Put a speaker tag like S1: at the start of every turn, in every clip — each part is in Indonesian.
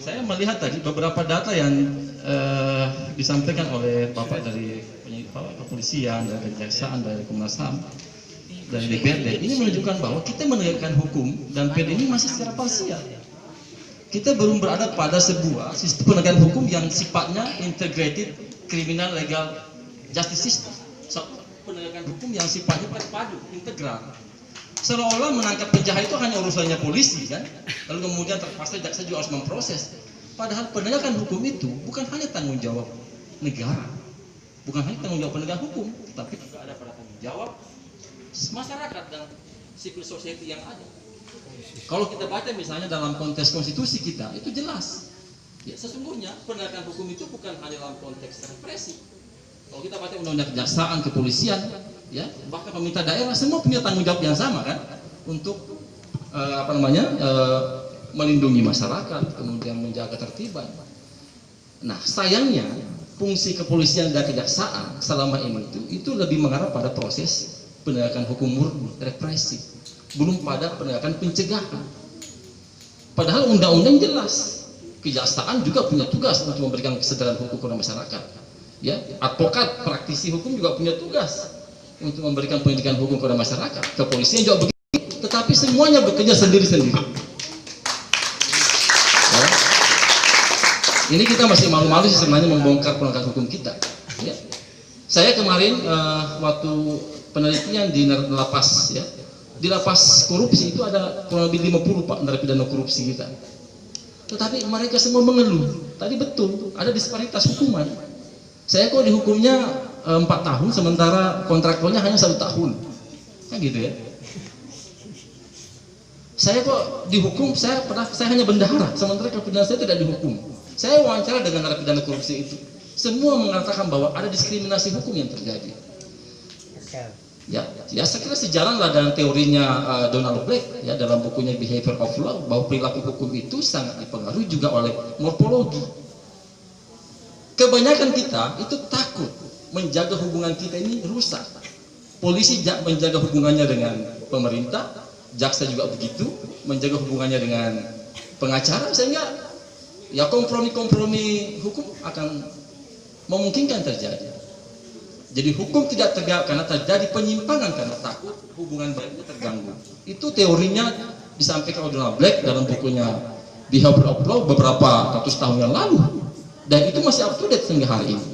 S1: Saya melihat tadi beberapa data yang disampaikan oleh Bapak dari kepolisian, dari kejaksaan, dari Komnas HAM, dari DPRD. Ini menunjukkan bahwa kita menegakkan hukum dan PD ini masih secara parsial. Kita belum berada pada sebuah sistem penegakan hukum yang sifatnya integrated criminal legal justice system. Penegakan hukum yang sifatnya terpadu, integral. Seolah-olah menangkap penjahat itu hanya urusannya polisi, kan? Lalu kemudian terpaksa jaksa juga harus memproses. Padahal penegakan hukum itu bukan hanya tanggung jawab negara, bukan hanya tanggung jawab penegak hukum, tapi juga ada pada tanggung jawab masyarakat dan civil society yang ada. Kalau kita baca misalnya dalam konteks konstitusi kita, itu jelas. Ya, sesungguhnya penegakan hukum itu bukan hanya dalam konteks represi. Kalau kita baca undang-undang kejaksaan, kepolisian, ya, bahkan pemerintah daerah semua punya tanggung jawab yang sama, kan, untuk melindungi masyarakat, kemudian menjaga ketertiban. Nah, sayangnya fungsi kepolisian dan kejaksaan selama ini itu lebih mengarah pada proses penegakan hukum murni, represif, belum pada penegakan pencegahan. Padahal undang-undang jelas, kejaksaan juga punya tugas untuk memberikan kesadaran hukum kepada masyarakat. Ya, advokat, praktisi hukum juga punya tugas untuk memberikan pendidikan hukum kepada masyarakat. Kepolisian juga begitu, tetapi semuanya bekerja sendiri-sendiri. Ya. Ini kita masih malu-malu sih sebenarnya membongkar penegakan hukum kita. Ya. Saya kemarin waktu penelitian di lapas, ya, di lapas korupsi itu ada kurang lebih 50 Pak narapidana korupsi kita. Tetapi mereka semua mengeluh. Tadi betul ada disparitas hukuman. Saya kok dihukumnya 4 tahun sementara kontraktornya hanya 1 tahun, kan gitu ya. Saya kok dihukum, saya hanya bendahara sementara terpidana saya tidak dihukum. Saya wawancara dengan narapidana korupsi itu, semua mengatakan bahwa ada diskriminasi hukum yang terjadi. Ya, saya kira sejalan lah dengan teorinya Donald Black, ya, dalam bukunya Behavior of Law, bahwa perilaku hukum itu sangat dipengaruhi juga oleh morfologi. Kebanyakan kita itu takut menjaga hubungan kita ini rusak. Polisi menjaga hubungannya dengan pemerintah, jaksa juga begitu, menjaga hubungannya dengan pengacara, sehingga ya kompromi-kompromi hukum akan memungkinkan terjadi. Jadi hukum tidak tegak karena terjadi penyimpangan karena takut hubungan baiknya terganggu. Itu teorinya disampaikan oleh Donald Black dalam bukunya Behavior of Law beberapa ratus tahun yang lalu. Dan itu masih up to date hingga hari ini.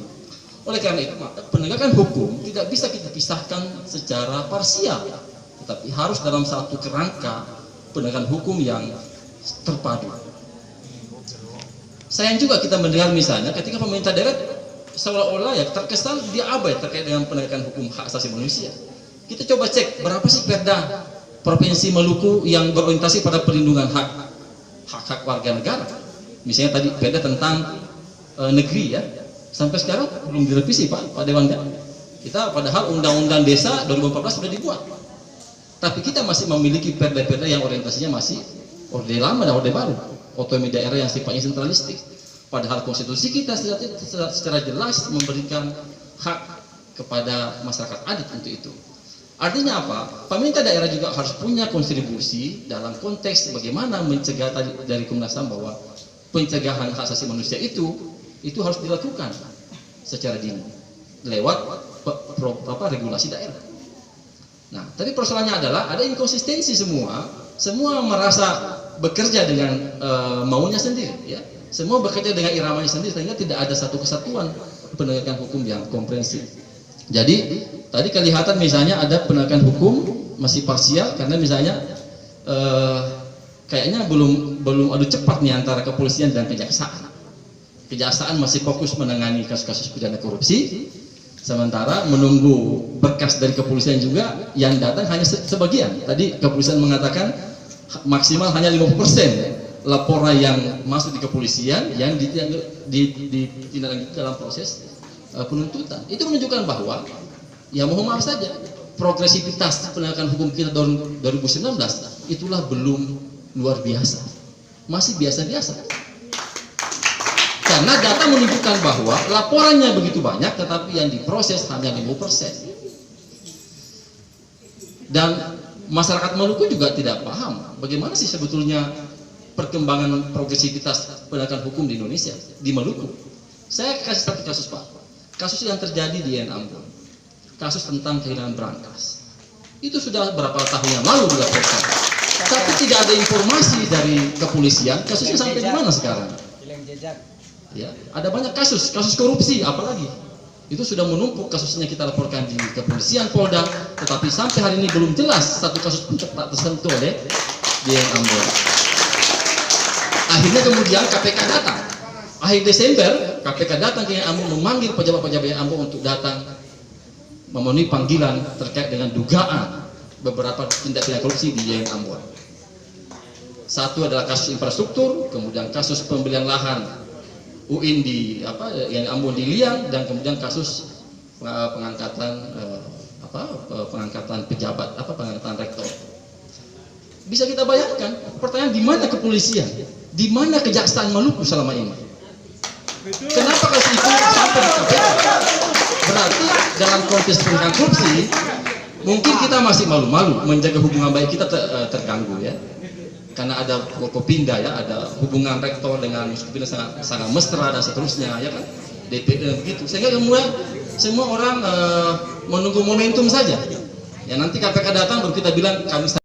S1: Oleh karena itu, maka penegakan hukum tidak bisa kita pisahkan secara parsial, tetapi harus dalam satu kerangka penegakan hukum yang terpadu. Sayang juga kita mendengar misalnya ketika pemerintah daerah seolah-olah ya terkesan dia abai terkait dengan penegakan hukum hak asasi manusia. Kita coba cek berapa sih perda Provinsi Maluku yang berorientasi pada perlindungan hak warga negara. Misalnya tadi perda tentang negeri, ya, sampai sekarang belum direvisi Pak Dewan. Kita padahal Undang-Undang Desa 2014 sudah dibuat, tapi kita masih memiliki perda-perda yang orientasinya masih orde lama dan orde baru, otonomi daerah yang sifatnya sentralistik. Padahal konstitusi kita secara jelas memberikan hak kepada masyarakat adat untuk itu. Artinya apa? Pemerintah daerah juga harus punya kontribusi dalam konteks bagaimana mencegah tadi dari Komnas HAM bahwa pencegahan hak asasi manusia itu harus dilakukan secara dini lewat regulasi daerah. Nah, tapi persoalannya adalah ada inkonsistensi, semua merasa bekerja dengan maunya sendiri, ya. Semua bekerja dengan iramanya sendiri sehingga tidak ada satu kesatuan penegakan hukum yang komprehensif. Jadi tadi kelihatan misalnya ada penegakan hukum masih parsial karena misalnya kayaknya belum adu cepat nih antara kepolisian dan kejaksaan. Kejaksaan masih fokus menangani kasus-kasus pidana korupsi, sementara menunggu berkas dari kepolisian juga yang datang hanya sebagian. Tadi kepolisian mengatakan maksimal hanya 50% laporan yang masuk di kepolisian yang ditindaklanjuti dalam proses penuntutan. Itu menunjukkan bahwa ya mohon maaf saja progresivitas penegakan hukum kita tahun 2019 itulah belum luar biasa, masih biasa-biasa. Karena data menunjukkan bahwa laporannya begitu banyak, tetapi yang diproses hanya 5%. Dan masyarakat Maluku juga tidak paham bagaimana sih sebetulnya perkembangan progresivitas penegakan hukum di Indonesia, di Maluku. Saya kasih satu kasus Pak, kasus yang terjadi di Ambon, kasus tentang kehilangan berangkas. Itu sudah berapa tahun yang lalu dilaporkan, tapi tidak ada informasi dari kepolisian kasusnya sampai di mana sekarang. Ya, ada banyak kasus korupsi apalagi. Itu sudah menumpuk, kasusnya kita laporkan di kepolisian Polda, tetapi sampai hari ini belum jelas satu kasus pun tak tersentuh oleh di Ambon. Akhirnya kemudian KPK datang. Akhir Desember, KPK datang ke Ambon memanggil pejabat-pejabat Ambon untuk datang memenuhi panggilan terkait dengan dugaan beberapa tindak pidana korupsi di Ambon. Satu adalah kasus infrastruktur, kemudian kasus pembelian lahan UIN di Ambon di Liang, dan kemudian kasus pengangkatan pejabat pengangkatan rektor. Bisa kita bayangkan, pertanyaan, di mana kepolisian, di mana kejaksaan Maluku selama ini? Kenapa kasus itu sampai di KPK? Berarti dalam konteks pencegahan korupsi mungkin kita masih malu-malu, menjaga hubungan baik kita terganggu ya. Karena ada Forkopimda ya, ada hubungan rektor dengan Forkopimda sangat mesra dan seterusnya ya kan, DPD dan begitu. Sehingga kemudian semua orang menunggu momentum saja. Ya nanti KPK datang baru kita bilang kami